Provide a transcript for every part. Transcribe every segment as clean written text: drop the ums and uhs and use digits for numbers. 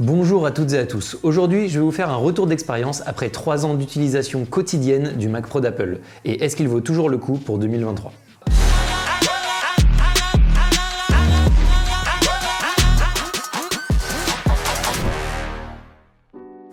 Bonjour à toutes et à tous. Aujourd'hui, je vais vous faire un retour d'expérience après 3 ans d'utilisation quotidienne du Mac Pro d'Apple. Et est-ce qu'il vaut toujours le coup pour 2023?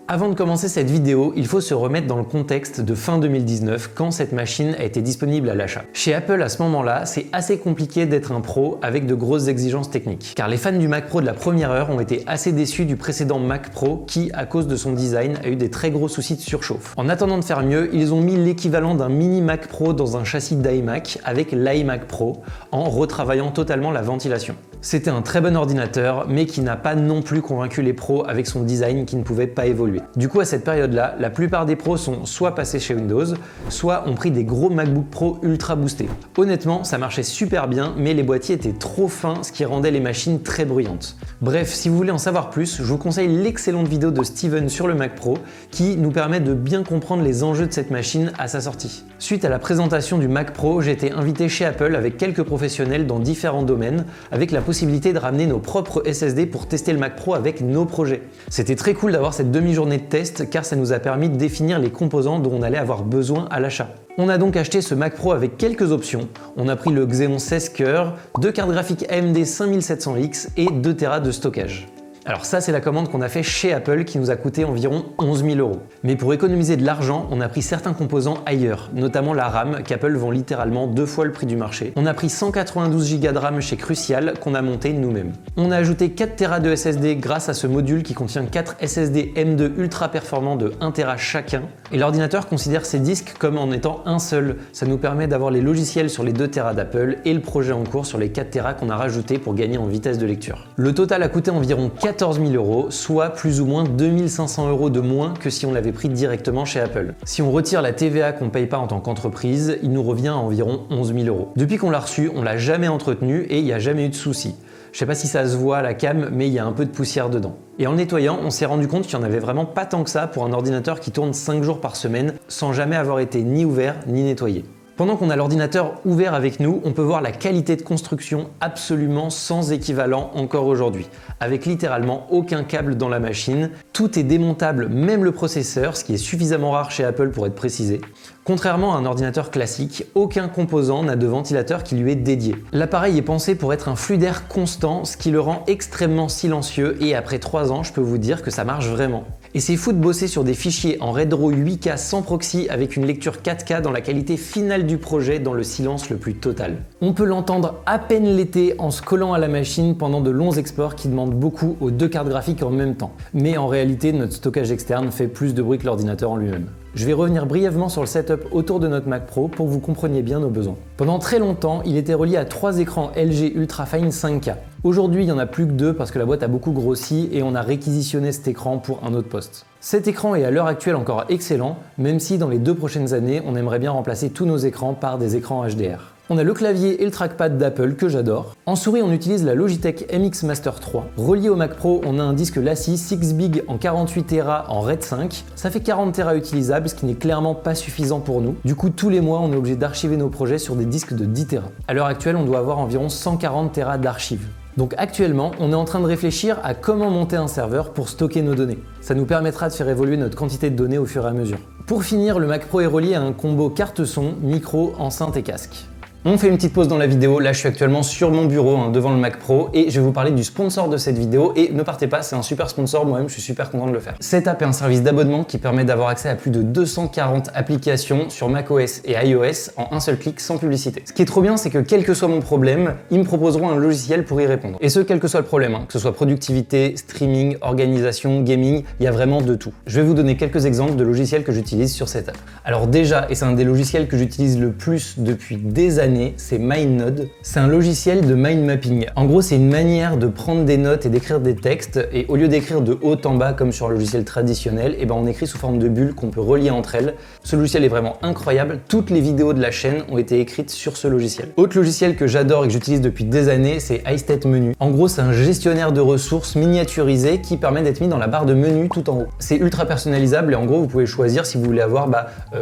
Avant de commencer cette vidéo, il faut se remettre dans le contexte de fin 2019 quand cette machine a été disponible à l'achat. Chez Apple à ce moment-là, c'est assez compliqué d'être un pro avec de grosses exigences techniques. Car les fans du Mac Pro de la première heure ont été assez déçus du précédent Mac Pro qui, à cause de son design, a eu des très gros soucis de surchauffe. En attendant de faire mieux, ils ont mis l'équivalent d'un mini Mac Pro dans un châssis d'iMac avec l'iMac Pro en retravaillant totalement la ventilation. C'était un très bon ordinateur, mais qui n'a pas non plus convaincu les pros avec son design qui ne pouvait pas évoluer. Du coup, à cette période-là, la plupart des pros sont soit passés chez Windows, soit ont pris des gros MacBook Pro ultra boostés. Honnêtement, ça marchait super bien, mais les boîtiers étaient trop fins, ce qui rendait les machines très bruyantes. Bref, si vous voulez en savoir plus, je vous conseille l'excellente vidéo de Steven sur le Mac Pro, qui nous permet de bien comprendre les enjeux de cette machine à sa sortie. Suite à la présentation du Mac Pro, j'ai été invité chez Apple avec quelques professionnels dans différents domaines, avec la possibilité de ramener nos propres SSD pour tester le Mac Pro avec nos projets. C'était très cool d'avoir cette demi-journée de test car ça nous a permis de définir les composants dont on allait avoir besoin à l'achat. On a donc acheté ce Mac Pro avec quelques options. On a pris le Xeon 16 cœurs, 2 cartes graphiques AMD 5700X et 2 Tera de stockage. Alors ça, c'est la commande qu'on a fait chez Apple qui nous a coûté environ 11 000 €. Mais pour économiser de l'argent, on a pris certains composants ailleurs, notamment la RAM qu'Apple vend littéralement 2 fois le prix du marché. On a pris 192 Go de RAM chez Crucial qu'on a monté nous-mêmes. On a ajouté 4 Tera de SSD grâce à ce module qui contient 4 SSD M2 ultra performants de 1 Tera chacun. Et l'ordinateur considère ces disques comme en étant un seul. Ça nous permet d'avoir les logiciels sur les 2 Tera d'Apple et le projet en cours sur les 4 Tera qu'on a rajouté pour gagner en vitesse de lecture. Le total a coûté environ 14 000 €, soit plus ou moins 2 500 € de moins que si on l'avait pris directement chez Apple. Si on retire la TVA qu'on ne paye pas en tant qu'entreprise, il nous revient à environ 11 000 €. Depuis qu'on l'a reçu, on l'a jamais entretenu et il n'y a jamais eu de soucis. Je sais pas si ça se voit à la cam, mais il y a un peu de poussière dedans. Et en le nettoyant, on s'est rendu compte qu'il n'y en avait vraiment pas tant que ça pour un ordinateur qui tourne 5 jours par semaine sans jamais avoir été ni ouvert ni nettoyé. Pendant qu'on a l'ordinateur ouvert avec nous, on peut voir la qualité de construction absolument sans équivalent encore aujourd'hui, avec littéralement aucun câble dans la machine. Tout est démontable, même le processeur, ce qui est suffisamment rare chez Apple pour être précisé. Contrairement à un ordinateur classique, aucun composant n'a de ventilateur qui lui est dédié. L'appareil est pensé pour être un flux d'air constant, ce qui le rend extrêmement silencieux et après 3 ans, je peux vous dire que ça marche vraiment. Et c'est fou de bosser sur des fichiers en RedRaw 8K sans proxy avec une lecture 4K dans la qualité finale du projet dans le silence le plus total. On peut l'entendre à peine l'été en se collant à la machine pendant de longs exports qui demandent beaucoup aux 2 cartes graphiques en même temps. Mais en réalité, notre stockage externe fait plus de bruit que l'ordinateur en lui-même. Je vais revenir brièvement sur le setup autour de notre Mac Pro pour que vous compreniez bien nos besoins. Pendant très longtemps, il était relié à 3 écrans LG Ultrafine 5K. Aujourd'hui, il n'y en a plus que 2 parce que la boîte a beaucoup grossi et on a réquisitionné cet écran pour un autre poste. Cet écran est à l'heure actuelle encore excellent, même si dans les 2 prochaines années, on aimerait bien remplacer tous nos écrans par des écrans HDR. On a le clavier et le trackpad d'Apple que j'adore. En souris, on utilise la Logitech MX Master 3. Relié au Mac Pro, on a un disque Lassi 6Big en 48 Tera en RAID 5. Ça fait 40 Tera utilisables, ce qui n'est clairement pas suffisant pour nous. Du coup, tous les mois, on est obligé d'archiver nos projets sur des disques de 10 Tera. À l'heure actuelle, on doit avoir environ 140 Tera d'archives. Donc actuellement, on est en train de réfléchir à comment monter un serveur pour stocker nos données. Ça nous permettra de faire évoluer notre quantité de données au fur et à mesure. Pour finir, le Mac Pro est relié à un combo carte son, micro, enceinte et casque. On fait une petite pause dans la vidéo, là je suis actuellement sur mon bureau devant le Mac Pro et je vais vous parler du sponsor de cette vidéo et ne partez pas, c'est un super sponsor, moi-même je suis super content de le faire. Cette app est un service d'abonnement qui permet d'avoir accès à plus de 240 applications sur macOS et iOS en un seul clic sans publicité. Ce qui est trop bien, c'est que quel que soit mon problème, ils me proposeront un logiciel pour y répondre. Et ce, quel que soit le problème, que ce soit productivité, streaming, organisation, gaming, il y a vraiment de tout. Je vais vous donner quelques exemples de logiciels que j'utilise sur cette app. Alors déjà, et c'est un des logiciels que j'utilise le plus depuis des années, c'est MindNode. C'est un logiciel de mind mapping. En gros, c'est une manière de prendre des notes et d'écrire des textes et au lieu d'écrire de haut en bas comme sur un logiciel traditionnel, on écrit sous forme de bulles qu'on peut relier entre elles. Ce logiciel est vraiment incroyable. Toutes les vidéos de la chaîne ont été écrites sur ce logiciel. Autre logiciel que j'adore et que j'utilise depuis des années, c'est iState Menu. En gros, c'est un gestionnaire de ressources miniaturisé qui permet d'être mis dans la barre de menu tout en haut. C'est ultra personnalisable et en gros, vous pouvez choisir si vous voulez avoir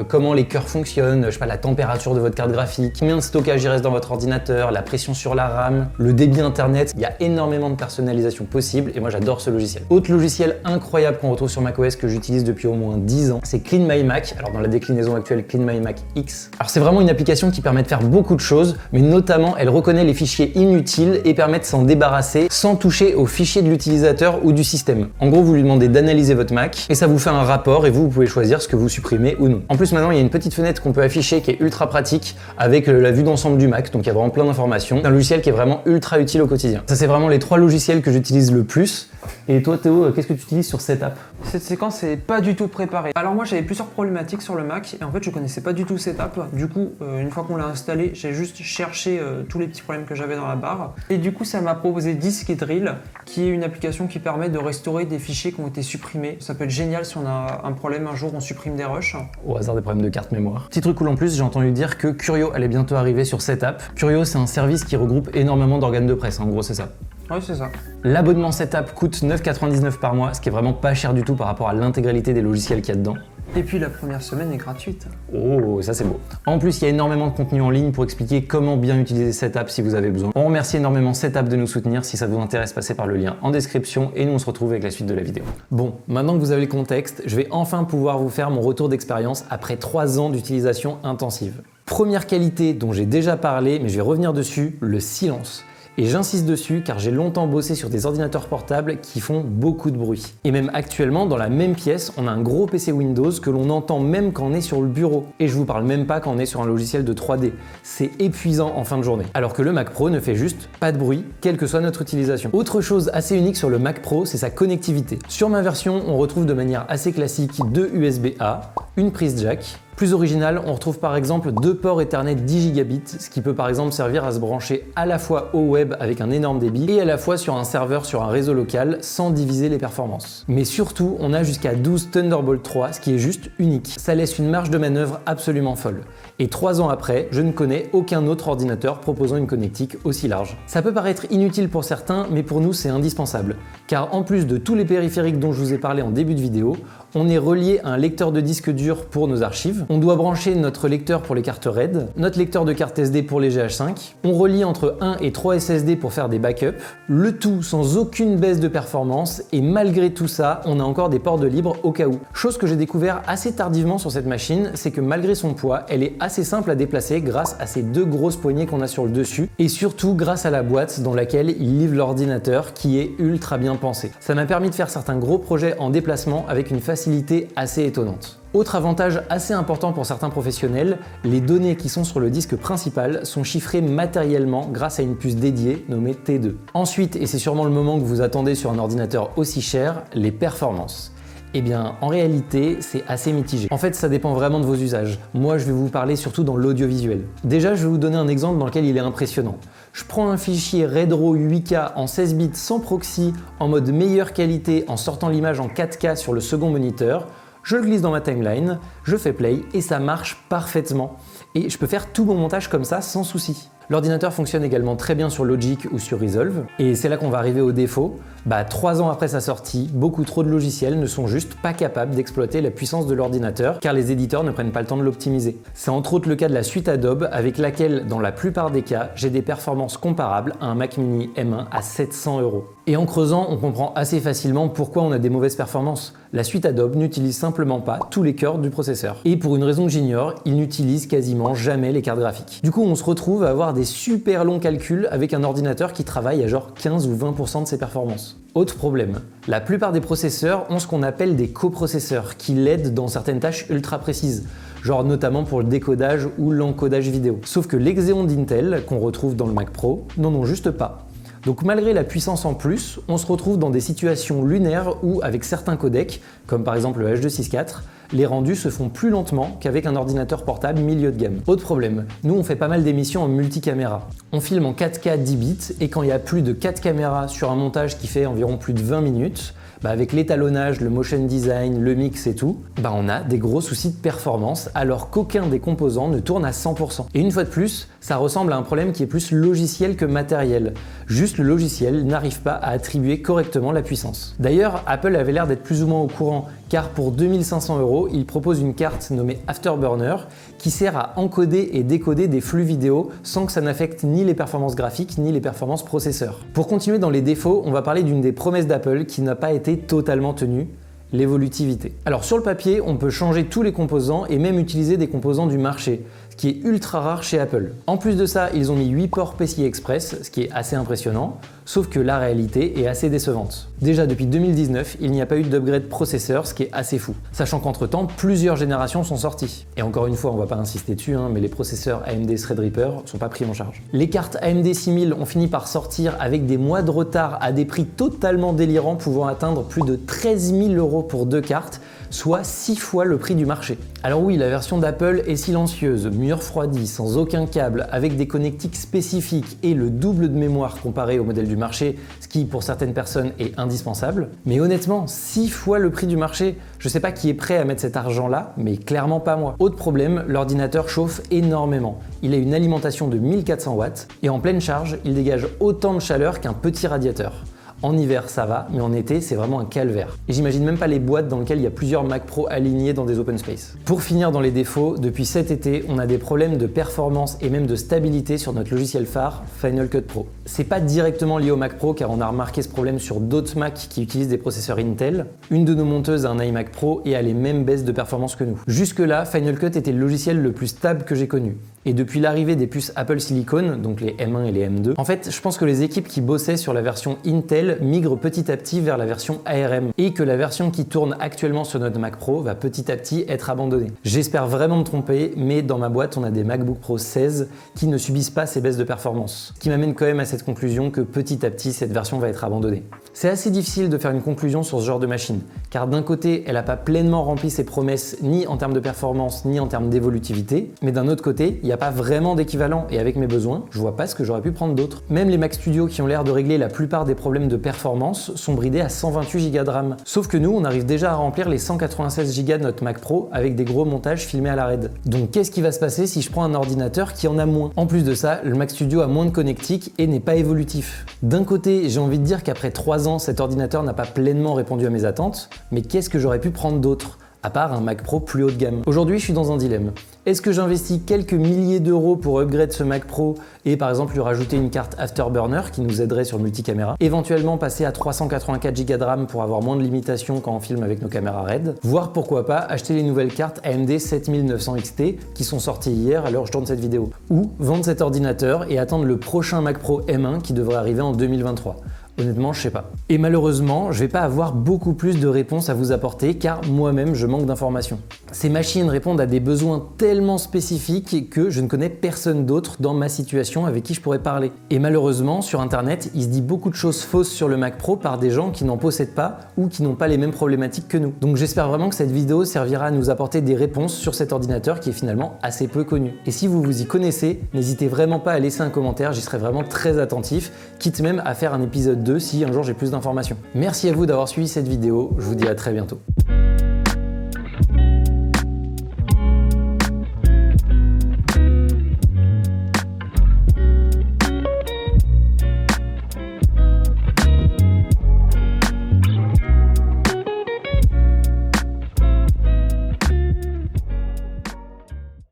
comment les cœurs fonctionnent, je sais pas, la température de votre carte graphique, combien de stockage stockage il reste dans votre ordinateur, la pression sur la RAM, le débit internet, il y a énormément de personnalisation possible et moi j'adore ce logiciel. Autre logiciel incroyable qu'on retrouve sur macOS que j'utilise depuis au moins 10 ans, c'est Clean My Mac. Alors dans la déclinaison actuelle, Clean My Mac X. Alors c'est vraiment une application qui permet de faire beaucoup de choses, mais notamment elle reconnaît les fichiers inutiles et permet de s'en débarrasser sans toucher aux fichiers de l'utilisateur ou du système. En gros, vous lui demandez d'analyser votre Mac et ça vous fait un rapport et vous pouvez choisir ce que vous supprimez ou non. En plus maintenant, il y a une petite fenêtre qu'on peut afficher qui est ultra pratique avec la vue d'ensemble du Mac, donc il y a vraiment plein d'informations. C'est un logiciel qui est vraiment ultra utile au quotidien. Ça c'est vraiment les 3 logiciels que j'utilise le plus. Et toi Théo, qu'est-ce que tu utilises sur Setup? Cette séquence est pas du tout préparée. Alors moi j'avais plusieurs problématiques sur le Mac et en fait je connaissais pas du tout Setup. Du coup une fois qu'on l'a installé, j'ai juste cherché tous les petits problèmes que j'avais dans la barre. Et du coup ça m'a proposé Disk et Drill, qui est une application qui permet de restaurer des fichiers qui ont été supprimés. Ça peut être génial si on a un problème, un jour on supprime des rushs. Au hasard des problèmes de carte mémoire. Petit truc cool en plus, j'ai entendu dire que Curio allait bientôt arriver sur Setup. Curio c'est un service qui regroupe énormément d'organes de presse, en gros c'est ça. Oui, c'est ça. L'abonnement Setup coûte 9,99 par mois, ce qui est vraiment pas cher du tout par rapport à l'intégralité des logiciels qu'il y a dedans. Et puis la première semaine est gratuite. Oh, ça c'est beau. En plus, il y a énormément de contenu en ligne pour expliquer comment bien utiliser Setup si vous avez besoin. On remercie énormément Setup de nous soutenir. Si ça vous intéresse, passez par le lien en description et nous on se retrouve avec la suite de la vidéo. Bon, maintenant que vous avez le contexte, je vais enfin pouvoir vous faire mon retour d'expérience après 3 ans d'utilisation intensive. Première qualité dont j'ai déjà parlé, mais je vais revenir dessus, le silence. Et j'insiste dessus car j'ai longtemps bossé sur des ordinateurs portables qui font beaucoup de bruit. Et même actuellement, dans la même pièce, on a un gros PC Windows que l'on entend même quand on est sur le bureau. Et je vous parle même pas quand on est sur un logiciel de 3D. C'est épuisant en fin de journée. Alors que le Mac Pro ne fait juste pas de bruit, quelle que soit notre utilisation. Autre chose assez unique sur le Mac Pro, c'est sa connectivité. Sur ma version, on retrouve de manière assez classique 2 USB-A, une prise jack. Plus original, on retrouve par exemple 2 ports Ethernet 10 gigabits, ce qui peut par exemple servir à se brancher à la fois au web avec un énorme débit et à la fois sur un serveur sur un réseau local sans diviser les performances. Mais surtout, on a jusqu'à 12 Thunderbolt 3, ce qui est juste unique. Ça laisse une marge de manœuvre absolument folle. Et 3 ans après, je ne connais aucun autre ordinateur proposant une connectique aussi large. Ça peut paraître inutile pour certains, mais pour nous c'est indispensable. Car en plus de tous les périphériques dont je vous ai parlé en début de vidéo, on est relié à un lecteur de disque dur pour nos archives, on doit brancher notre lecteur pour les cartes RAID, notre lecteur de carte SD pour les GH5, on relie entre 1 et 3 SSD pour faire des backups, le tout sans aucune baisse de performance et malgré tout ça, on a encore des ports de libre au cas où. Chose que j'ai découvert assez tardivement sur cette machine, c'est que malgré son poids, elle est assez simple à déplacer grâce à ces 2 grosses poignées qu'on a sur le dessus et surtout grâce à la boîte dans laquelle il livre l'ordinateur qui est ultra bien pensé. Ça m'a permis de faire certains gros projets en déplacement avec une facilité assez étonnante. Autre avantage assez important pour certains professionnels, les données qui sont sur le disque principal sont chiffrées matériellement grâce à une puce dédiée nommée T2. Ensuite, et c'est sûrement le moment que vous attendez sur un ordinateur aussi cher, les performances. Eh bien, en réalité, c'est assez mitigé. En fait, ça dépend vraiment de vos usages. Moi, je vais vous parler surtout dans l'audiovisuel. Déjà, je vais vous donner un exemple dans lequel il est impressionnant. Je prends un fichier RedRAW 8K en 16 bits sans proxy, en mode meilleure qualité, en sortant l'image en 4K sur le second moniteur. Je le glisse dans ma timeline, je fais play et ça marche parfaitement. Et je peux faire tout mon montage comme ça sans souci. L'ordinateur fonctionne également très bien sur Logic ou sur Resolve. Et c'est là qu'on va arriver au défaut. 3 ans après sa sortie, beaucoup trop de logiciels ne sont juste pas capables d'exploiter la puissance de l'ordinateur car les éditeurs ne prennent pas le temps de l'optimiser. C'est entre autres le cas de la suite Adobe avec laquelle, dans la plupart des cas, j'ai des performances comparables à un Mac Mini M1 à 700 €. Et en creusant, on comprend assez facilement pourquoi on a des mauvaises performances. La suite Adobe n'utilise simplement pas tous les cœurs du processeur. Et pour une raison que j'ignore, il n'utilise quasiment jamais les cartes graphiques. Du coup, on se retrouve à avoir des super longs calculs avec un ordinateur qui travaille à genre 15 ou 20% de ses performances. Autre problème, la plupart des processeurs ont ce qu'on appelle des coprocesseurs qui l'aident dans certaines tâches ultra précises, genre notamment pour le décodage ou l'encodage vidéo. Sauf que les Xeon d'Intel, qu'on retrouve dans le Mac Pro, n'en ont juste pas. Donc malgré la puissance en plus, on se retrouve dans des situations lunaires où, avec certains codecs, comme par exemple le H264, les rendus se font plus lentement qu'avec un ordinateur portable milieu de gamme. Autre problème, nous on fait pas mal d'émissions en multicaméra. On filme en 4K 10 bits et quand il y a plus de 4 caméras sur un montage qui fait environ plus de 20 minutes, avec l'étalonnage, le motion design, le mix et tout, on a des gros soucis de performance alors qu'aucun des composants ne tourne à 100%. Et une fois de plus, ça ressemble à un problème qui est plus logiciel que matériel. Juste le logiciel n'arrive pas à attribuer correctement la puissance. D'ailleurs, Apple avait l'air d'être plus ou moins au courant car pour 2500 €, il propose une carte nommée Afterburner qui sert à encoder et décoder des flux vidéo sans que ça n'affecte ni les performances graphiques ni les performances processeurs. Pour continuer dans les défauts, on va parler d'une des promesses d'Apple qui n'a pas été totalement tenue, l'évolutivité. Alors sur le papier, on peut changer tous les composants et même utiliser des composants du marché, ce qui est ultra rare chez Apple. En plus de ça, ils ont mis 8 ports PCI Express, ce qui est assez impressionnant, sauf que la réalité est assez décevante. Déjà depuis 2019, il n'y a pas eu d'upgrade processeur, ce qui est assez fou, sachant qu'entre-temps, plusieurs générations sont sorties. Et encore une fois, on va pas insister dessus, mais les processeurs AMD Threadripper sont pas pris en charge. Les cartes AMD 6000 ont fini par sortir avec des mois de retard à des prix totalement délirants, pouvant atteindre plus de 13 000 € pour 2 cartes, soit 6 fois le prix du marché. Alors oui, la version d'Apple est silencieuse, mieux refroidie, sans aucun câble, avec des connectiques spécifiques et le double de mémoire comparé au modèle du marché, ce qui pour certaines personnes est indispensable. Mais honnêtement, 6 fois le prix du marché, je sais pas qui est prêt à mettre cet argent-là, mais clairement pas moi. Autre problème, l'ordinateur chauffe énormément. Il a une alimentation de 1400 watts et en pleine charge, il dégage autant de chaleur qu'un petit radiateur. En hiver, ça va, mais en été, c'est vraiment un calvaire. Et j'imagine même pas les boîtes dans lesquelles il y a plusieurs Mac Pro alignés dans des open space. Pour finir dans les défauts, depuis cet été, on a des problèmes de performance et même de stabilité sur notre logiciel phare, Final Cut Pro. C'est pas directement lié au Mac Pro car on a remarqué ce problème sur d'autres Mac qui utilisent des processeurs Intel. Une de nos monteuses a un iMac Pro et a les mêmes baisses de performance que nous. Jusque-là, Final Cut était le logiciel le plus stable que j'ai connu. Et depuis l'arrivée des puces Apple Silicon, donc les M1 et les M2, en fait, je pense que les équipes qui bossaient sur la version Intel migrent petit à petit vers la version ARM et que la version qui tourne actuellement sur notre Mac Pro va petit à petit être abandonnée. J'espère vraiment me tromper, mais dans ma boîte, on a des MacBook Pro 16 qui ne subissent pas ces baisses de performance, ce qui m'amène quand même à cette conclusion que petit à petit, cette version va être abandonnée. C'est assez difficile de faire une conclusion sur ce genre de machine, car d'un côté, elle n'a pas pleinement rempli ses promesses ni en termes de performance, ni en termes d'évolutivité, mais d'un autre côté, il n'y a pas vraiment d'équivalent et avec mes besoins, je vois pas ce que j'aurais pu prendre d'autre. Même les Mac Studio qui ont l'air de régler la plupart des problèmes de performance sont bridés à 128 Go de RAM. Sauf que nous, on arrive déjà à remplir les 196 Go de notre Mac Pro avec des gros montages filmés à la RAID. Donc qu'est-ce qui va se passer si je prends un ordinateur qui en a moins? En plus de ça, le Mac Studio a moins de connectiques et n'est pas évolutif. D'un côté, j'ai envie de dire qu'après 3 ans, cet ordinateur n'a pas pleinement répondu à mes attentes, mais qu'est-ce que j'aurais pu prendre d'autre? À part un Mac Pro plus haut de gamme. Aujourd'hui, je suis dans un dilemme. Est-ce que j'investis quelques milliers d'euros pour upgrade ce Mac Pro et par exemple lui rajouter une carte Afterburner qui nous aiderait sur le multicaméra, éventuellement passer à 384 Go de RAM pour avoir moins de limitations quand on filme avec nos caméras RAID, voire pourquoi pas acheter les nouvelles cartes AMD 7900 XT qui sont sorties hier à l'heure où je tourne cette vidéo, ou vendre cet ordinateur et attendre le prochain Mac Pro M1 qui devrait arriver en 2023. Honnêtement, je sais pas. Et malheureusement, je vais pas avoir beaucoup plus de réponses à vous apporter car moi-même je manque d'informations. Ces machines répondent à des besoins tellement spécifiques que je ne connais personne d'autre dans ma situation avec qui je pourrais parler. Et malheureusement, sur internet, il se dit beaucoup de choses fausses sur le Mac Pro par des gens qui n'en possèdent pas ou qui n'ont pas les mêmes problématiques que nous. Donc j'espère vraiment que cette vidéo servira à nous apporter des réponses sur cet ordinateur qui est finalement assez peu connu. Et si vous vous y connaissez, n'hésitez vraiment pas à laisser un commentaire, j'y serai vraiment très attentif, quitte même à faire un épisode 2 si un jour j'ai plus d'informations. Merci à vous d'avoir suivi cette vidéo, je vous dis à très bientôt.